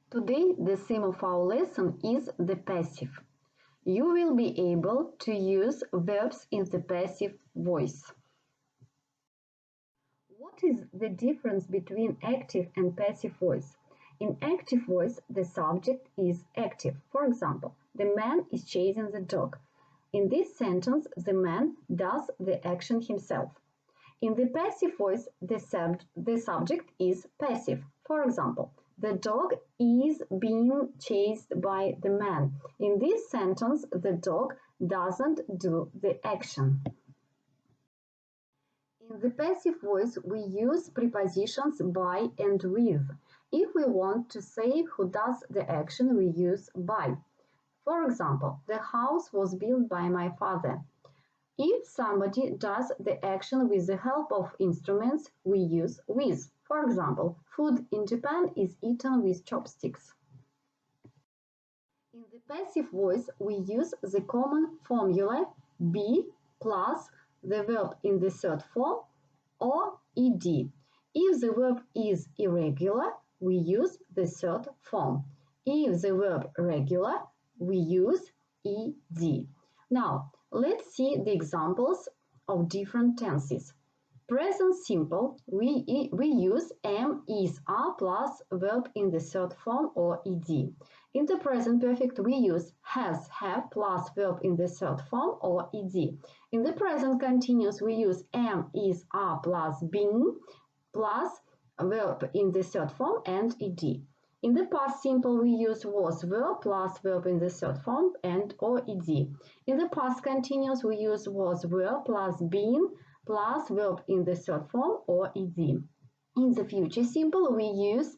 Today, the theme of our lesson is the passive. You will be able to use verbs in the passive voice. What is the difference between active and passive voice? In active voice, the subject is active. For example, the man is chasing the dog. In this sentence, the man does the action himself. In the passive voice, the subject is passive. For example, the dog is being chased by the man. In this sentence, the dog doesn't do the action. In the passive voice, we use prepositions by and with. If we want to say who does the action, we use by. For example, the house was built by my father. If somebody does the action with the help of instruments, we use with. For example, food in Japan is eaten with chopsticks. In the passive voice, we use the common formula be plus the verb in the third form or ed. If the verb is irregular, we use the third form. If the verb regular, we use ed. Now, let's see the examples of different tenses. Present simple, we use am, is, are plus verb in the third form or ed. In the present perfect, we use has, have plus verb in the third form or ed. In the present continuous, we use am, is, are plus been plus verb in the third form and ed. In the past simple, we use was verb plus verb in the third form and or ed. In the past continuous, we use was verb plus been plus verb in the third form or ed. In the future simple, we use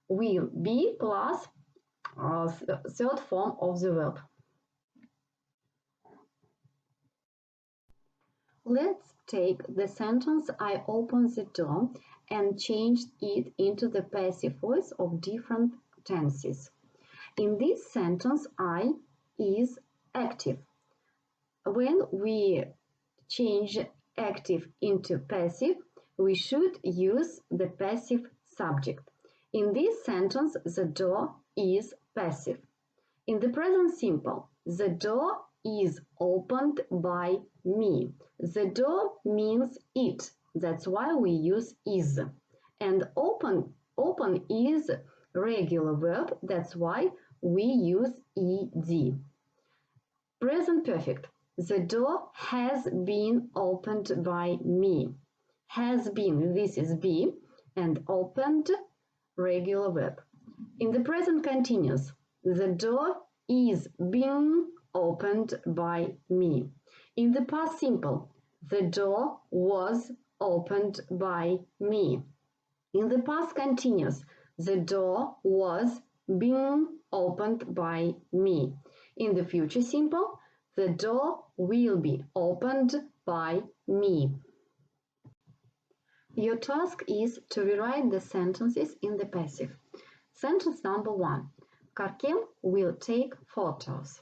will be plus third form of the verb. Let's take the sentence I opened the door and changed it into the passive voice of different tenses. In this sentence, I is active. When we change active into passive, we should use the passive subject. In this sentence, the door is passive. In the present simple, the door is opened by me. The door means it. That's why we use is. And open is regular verb. That's why we use ed. Present perfect. The door has been opened by me. Has been, this is be, and opened, regular verb. In the present continuous, the door is being opened by me. In the past simple, the door was opened by me. In the past continuous, the door was being opened by me. In the future simple, the door will be opened by me. Your task is to rewrite the sentences in the passive. Sentence number 1. Karkem will take photos.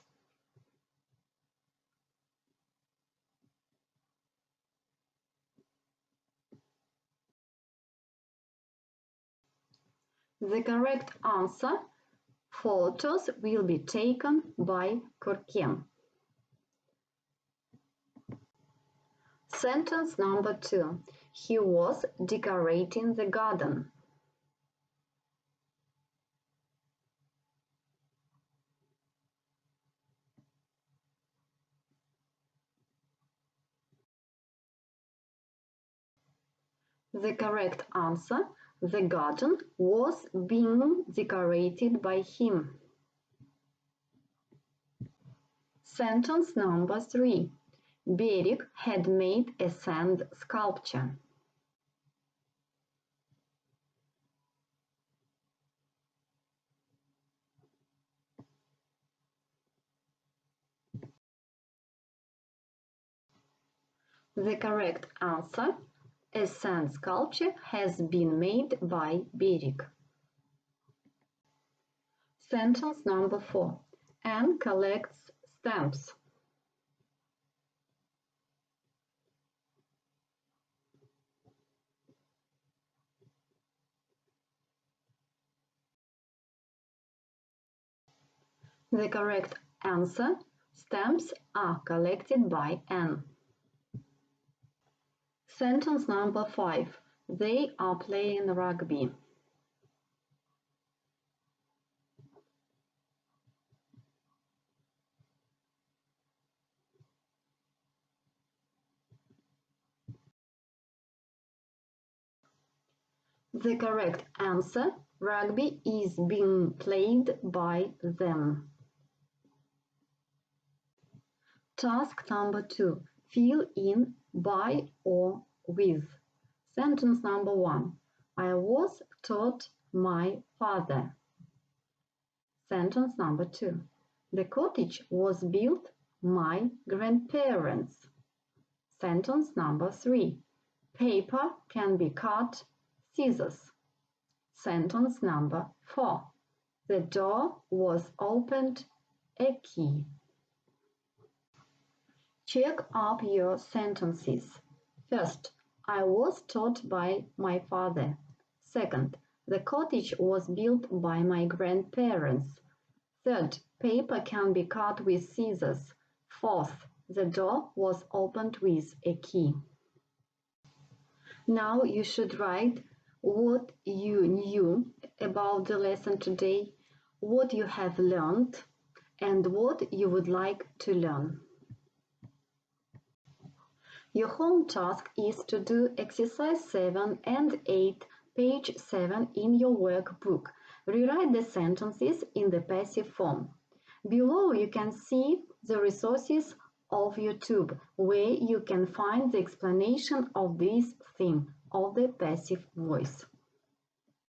The correct answer: photos will be taken by Karkem. Sentence number 2. He was decorating the garden. The correct answer: the garden was being decorated by him. Sentence number 3. Берег had made a sand sculpture. The correct answer: a sand sculpture has been made by Берег. Sentence number 4. Anne collects stamps. The correct answer: stamps are collected by N. Sentence number 5. They are playing rugby. The correct answer: rugby is being played by them. Task number 2. Fill in by or with. Sentence number 1. I was taught my father. Sentence number 2. The cottage was built my grandparents. Sentence number 3. Paper can be cut, scissors. Sentence number 4. The door was opened, a key. Check up your sentences. First, I was taught by my father. Second, the cottage was built by my grandparents. Third, paper can be cut with scissors. Fourth, the door was opened with a key. Now you should write what you knew about the lesson today, what you have learned, and what you would like to learn. Your home task is to do exercise 7 and 8, page 7 in your workbook. Rewrite the sentences in the passive form. Below you can see the resources of YouTube, where you can find the explanation of this theme of the passive voice.